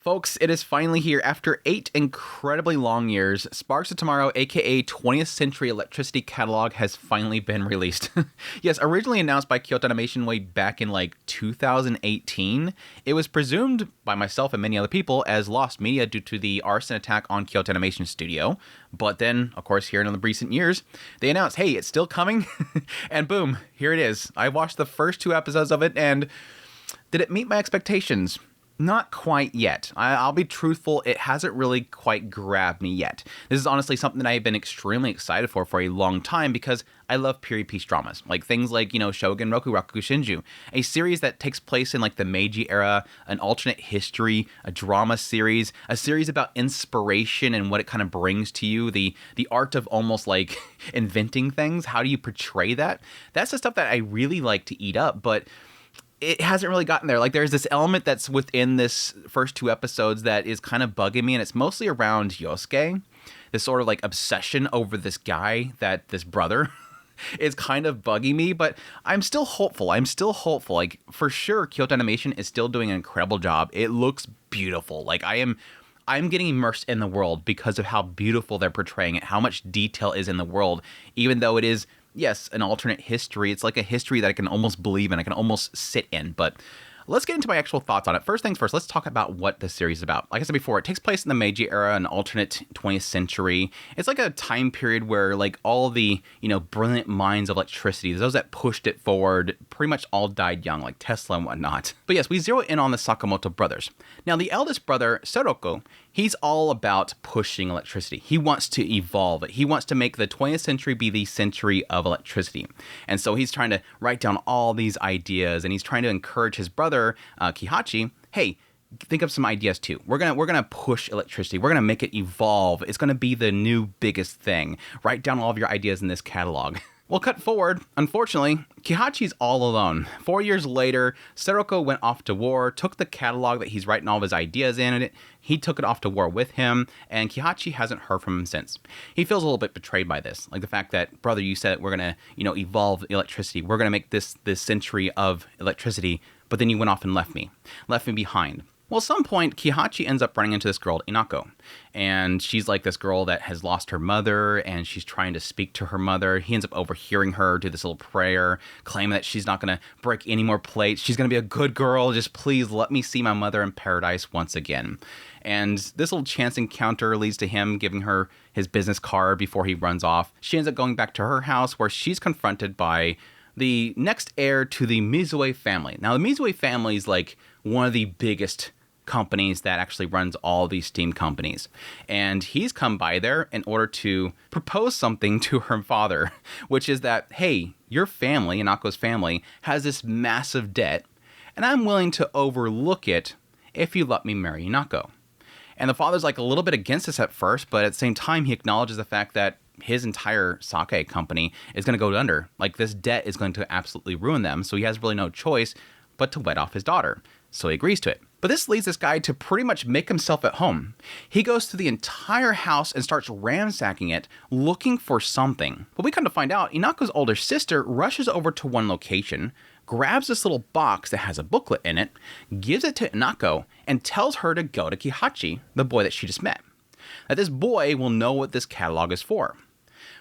Folks, it is finally here. After 8 incredibly long years, Sparks of Tomorrow, aka 20th Century Electricity Catalog, has finally been released. Yes, originally announced by Kyoto Animation way back in like 2018, it was presumed by myself and many other people as lost media due to the arson attack on Kyoto Animation Studio. But then, of course, here in the recent years, they announced, hey, it's still coming, and boom, here it is. I watched the first 2 episodes of it, and did it meet my expectations? Not quite yet. I'll be truthful, it hasn't really quite grabbed me yet. This is honestly something that I've been extremely excited for a long time because I love period piece dramas. Like things like, Shogun Mokuroku Shinju, a series that takes place in like the Meiji era, an alternate history, a drama series, a series about inspiration and what it kind of brings to you, the art of almost like inventing things. How do you portray that? That's the stuff that I really like to eat up, but it hasn't really gotten there. Like there's this element that's within this first 2 episodes that is kind of bugging me, and it's mostly around Yosuke. This sort of like obsession over this guy, this brother, is kind of bugging me, but I'm still hopeful. Like for sure, Kyoto Animation is still doing an incredible job. It looks beautiful. Like I'm getting immersed in the world because of how beautiful they're portraying it, how much detail is in the world, even though it is, yes, an alternate history. It's like a history that I can almost believe in, I can almost sit in. But let's get into my actual thoughts on it. First things first, let's talk about what the series is about. Like I said before, it takes place in the Meiji era, an alternate 20th century. It's like a time period where like all the, brilliant minds of electricity, those that pushed it forward, pretty much all died young, like Tesla and whatnot. But yes, we zero in on the Sakamoto brothers. Now, the eldest brother, Soroko, he's all about pushing electricity. He wants to evolve it. He wants to make the 20th century be the century of electricity. And so he's trying to write down all these ideas, and he's trying to encourage his brother, Kihachi, hey, think of some ideas too. We're gonna push electricity. We're gonna make it evolve. It's gonna be the new biggest thing. Write down all of your ideas in this catalog. Well, cut forward. Unfortunately, Kihachi's all alone. 4 years later, Soroko went off to war, took the catalog that he's writing all of his ideas in it. He took it off to war with him, and Kihachi hasn't heard from him since. He feels a little bit betrayed by this. Like the fact that, brother, you said we're going to, evolve electricity. We're going to make this century of electricity, but then you went off and left me behind. Well, at some point, Kihachi ends up running into this girl, Inako, and she's like this girl that has lost her mother, and she's trying to speak to her mother. He ends up overhearing her do this little prayer, claiming that she's not going to break any more plates. She's going to be a good girl. Just please let me see my mother in paradise once again. And this little chance encounter leads to him giving her his business card before he runs off. She ends up going back to her house, where she's confronted by the next heir to the Mizue family. Now, the Mizue family is like one of the biggest companies that actually runs all these steam companies. And he's come by there in order to propose something to her father, which is that, hey, your family, Inako's family, has this massive debt, and I'm willing to overlook it if you let me marry Inako. And the father's like a little bit against this at first, but at the same time, he acknowledges the fact that his entire sake company is going to go under. Like, this debt is going to absolutely ruin them, so he has really no choice but to wed off his daughter. So he agrees to it. But this leads this guy to pretty much make himself at home. He goes through the entire house and starts ransacking it, looking for something. But we come to find out, Inako's older sister rushes over to one location, grabs this little box that has a booklet in it, gives it to Inako, and tells her to go to Kihachi, the boy that she just met. That this boy will know what this catalog is for.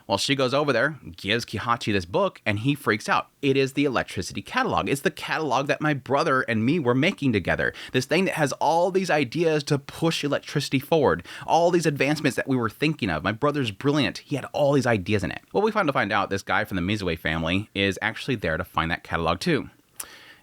Well, she goes over there, gives Kihachi this book, and he freaks out. It is the electricity catalog. It's the catalog that my brother and me were making together. This thing that has all these ideas to push electricity forward. All these advancements that we were thinking of. My brother's brilliant. He had all these ideas in it. Well, we find out this guy from the Mizue family is actually there to find that catalog too.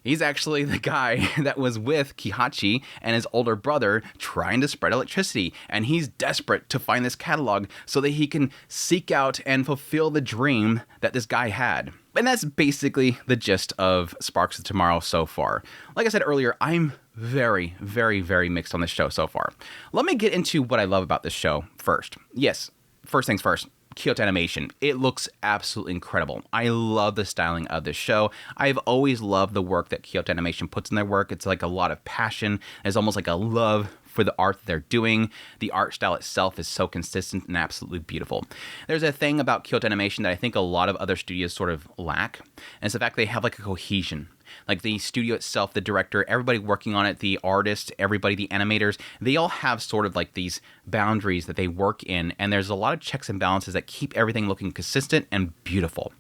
He's actually the guy that was with Kihachi and his older brother trying to spread electricity. And he's desperate to find this catalog so that he can seek out and fulfill the dream that this guy had. And that's basically the gist of Sparks of Tomorrow so far. Like I said earlier, I'm very, very, very mixed on this show so far. Let me get into what I love about this show first. Yes, first things first. Kyoto Animation. It looks absolutely incredible. I love the styling of this show. I've always loved the work that Kyoto Animation puts in their work. It's like a lot of passion. There's almost like a love for the art that they're doing. The art style itself is so consistent and absolutely beautiful. There's a thing about Kyoto Animation that I think a lot of other studios sort of lack, and it's the fact they have like a cohesion. Like the studio itself, the director, everybody working on it, the artists, everybody, the animators, they all have sort of like these boundaries that they work in, and there's a lot of checks and balances that keep everything looking consistent and beautiful.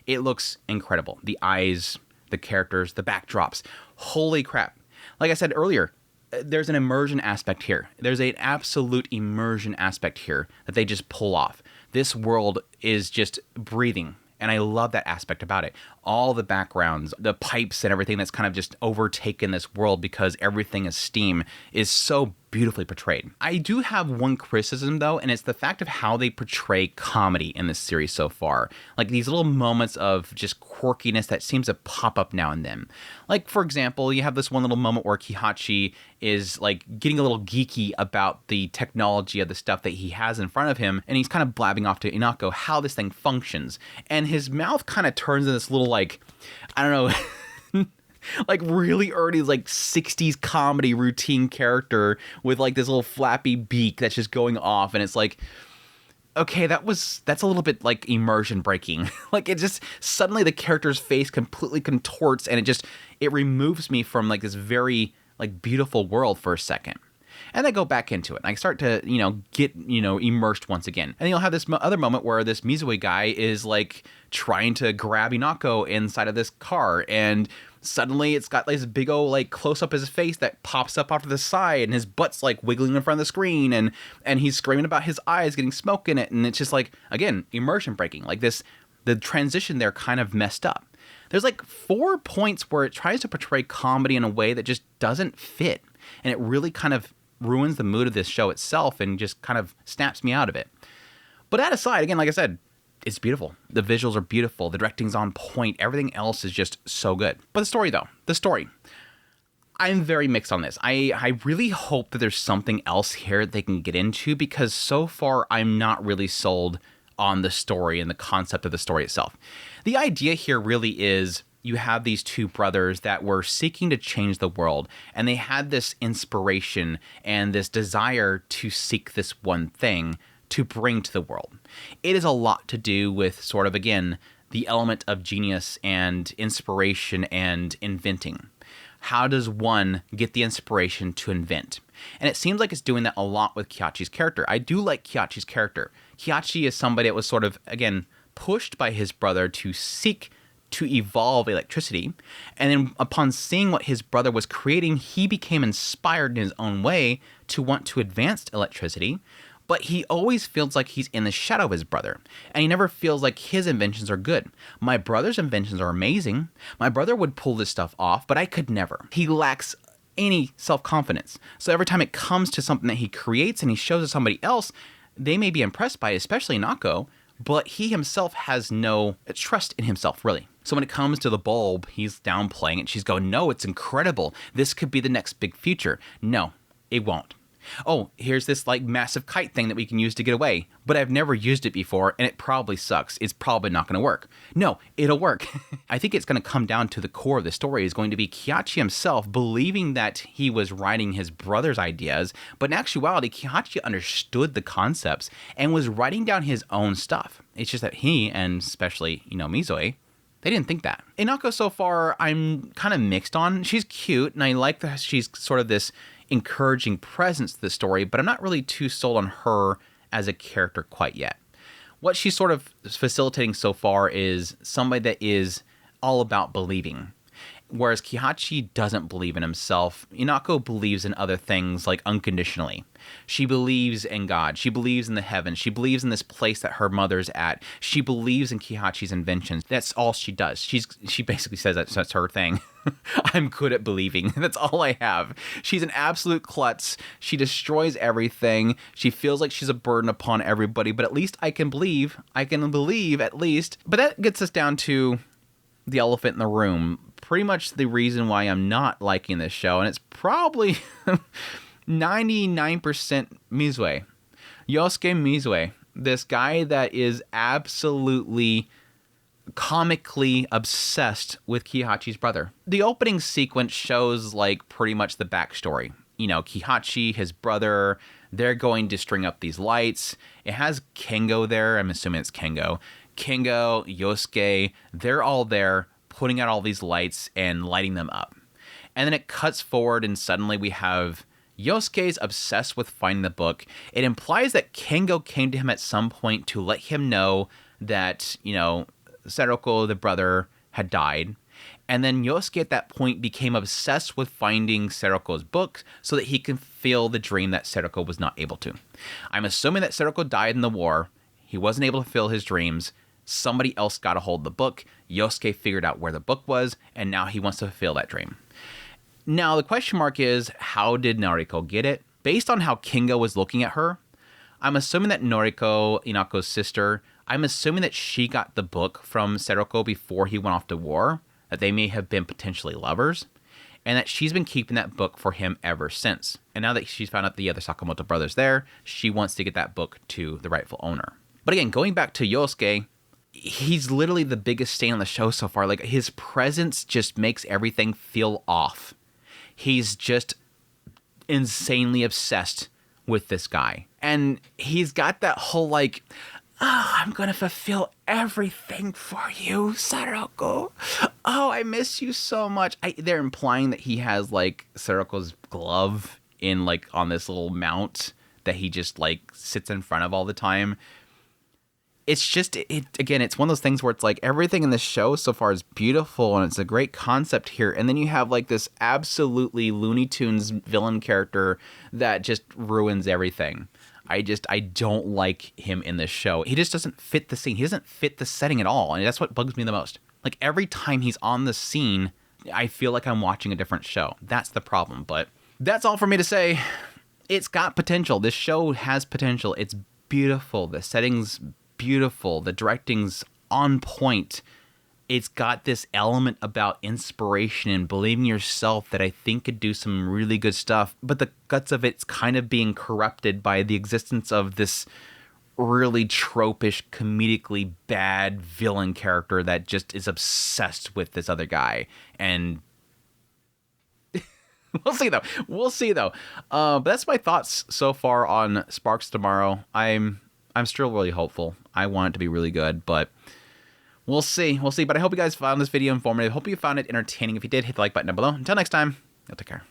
It looks incredible. The eyes, the characters, the backdrops. Holy crap. Like I said earlier, there's an immersion aspect here. There's an absolute immersion aspect here that they just pull off. This world is just breathing. And I love that aspect about it. All the backgrounds, the pipes and everything that's kind of just overtaken this world because everything is steam is so beautifully portrayed. I do have one criticism though, and it's the fact of how they portray comedy in this series so far. Like these little moments of just quirkiness that seems to pop up now and then. Like for example, you have this one little moment where Kihachi is like getting a little geeky about the technology of the stuff that he has in front of him, and he's kind of blabbing off to Inako how this thing functions. And his mouth kind of turns into this little like, I don't know, like really early like 60s comedy routine character with like this little flappy beak that's just going off, and it's like, okay, that's a little bit like immersion breaking. Like it just suddenly the character's face completely contorts, and it removes me from like this very like beautiful world for a second. And I go back into it. And I start to, get, immersed once again. And then you'll have this other moment where this Mizue guy is like trying to grab Inako inside of this car. And suddenly it's got this big old like close up of his face that pops up off to the side, and his butt's like wiggling in front of the screen. And he's screaming about his eyes getting smoke in it. And it's just like, again, immersion breaking. Like the transition there kind of messed up. There's like 4 points where it tries to portray comedy in a way that just doesn't fit. And it really kind of ruins the mood of this show itself and just kind of snaps me out of it. But that aside, again, like I said, it's beautiful. The visuals are beautiful. The directing's on point. Everything else is just so good. But the story, though, I'm very mixed on this. I really hope that there's something else here that they can get into, because so far I'm not really sold on the story and the concept of the story itself. The idea here really is you have these two brothers that were seeking to change the world, and they had this inspiration and this desire to seek this one thing to bring to the world. It is a lot to do with sort of, again, the element of genius and inspiration and inventing. How does one get the inspiration to invent? And it seems like it's doing that a lot with Kihachi's character. I do like Kihachi's character. Kihachi is somebody that was sort of, again, pushed by his brother to seek to evolve electricity, and then upon seeing what his brother was creating, he became inspired in his own way to want to advance electricity, but he always feels like he's in the shadow of his brother, and he never feels like his inventions are good. My brother's inventions are amazing. My brother would pull this stuff off, but I could never. He lacks any self-confidence. So every time it comes to something that he creates and he shows it to somebody else, they may be impressed by it, especially Nako, but he himself has no trust in himself, really. So when it comes to the bulb, he's downplaying it. She's going, no, it's incredible. This could be the next big future. No, it won't. Oh, here's this like massive kite thing that we can use to get away, but I've never used it before, and it probably sucks. It's probably not going to work. No, it'll work. I think it's going to come down to the core of the story is going to be Kihachi himself believing that he was writing his brother's ideas, but in actuality, Kihachi understood the concepts and was writing down his own stuff. It's just that he, and especially, Mizue, they didn't think that. Inako so far, I'm kind of mixed on. She's cute, and I like that she's sort of this encouraging presence to the story, but I'm not really too sold on her as a character quite yet. What she's sort of facilitating so far is somebody that is all about believing. Whereas Kihachi doesn't believe in himself, Inako believes in other things like unconditionally. She believes in God. She believes in the heavens. She believes in this place that her mother's at. She believes in Kihachi's inventions. That's all she does. She basically says that's her thing. I'm good at believing. That's all I have. She's an absolute klutz. She destroys everything. She feels like she's a burden upon everybody, but at least I can believe. I can believe at least. But that gets us down to the elephant in the room. Pretty much the reason why I'm not liking this show, and it's probably 99% Mizue. Yosuke Mizue, this guy that is absolutely comically obsessed with Kihachi's brother. The opening sequence shows like pretty much the backstory. Kihachi, his brother, they're going to string up these lights. It has Kengo there. I'm assuming it's Kengo. Kengo, Yosuke, they're all there putting out all these lights and lighting them up. And then it cuts forward and suddenly we have Yosuke's obsessed with finding the book. It implies that Kengo came to him at some point to let him know that, Saroko, the brother, had died. And then Yosuke at that point became obsessed with finding Seroko's book so that he can fulfill the dream that Saroko was not able to. I'm assuming that Saroko died in the war. He wasn't able to fulfill his dreams. Somebody else got a hold of the book. Yosuke figured out where the book was, and now he wants to fulfill that dream. Now, the question mark is, how did Noriko get it? Based on how Kengo was looking at her, I'm assuming that Noriko, Inako's sister, I'm assuming that she got the book from Saroko before he went off to war, that they may have been potentially lovers, and that she's been keeping that book for him ever since. And now that she's found out the other Sakamoto brothers there, she wants to get that book to the rightful owner. But again, going back to Yosuke, he's literally the biggest stain on the show so far. Like, his presence just makes everything feel off. He's just insanely obsessed with this guy. And he's got that whole I'm going to fulfill everything for you, Saroko. Oh, I miss you so much. They're implying that he has Saroko's glove in on this little mount that he just sits in front of all the time. It's just, it's one of those things where it's everything in this show so far is beautiful and it's a great concept here. And then you have this absolutely Looney Tunes villain character that just ruins everything. I don't like him in this show. He just doesn't fit the scene. He doesn't fit the setting at all. And that's what bugs me the most. Every time he's on the scene, I feel like I'm watching a different show. That's the problem. But that's all for me to say. It's got potential. This show has potential. It's beautiful. The setting's beautiful. The directing's on point. It's got this element about inspiration and believing yourself that I think could do some really good stuff, but the guts of it's kind of being corrupted by the existence of this really tropish, comedically bad villain character that just is obsessed with this other guy. And we'll see though. But that's my thoughts so far on Sparks Tomorrow. I'm still really hopeful. I want it to be really good, but we'll see. But I hope you guys found this video informative. Hope you found it entertaining. If you did, hit the like button down below. Until next time, y'all take care.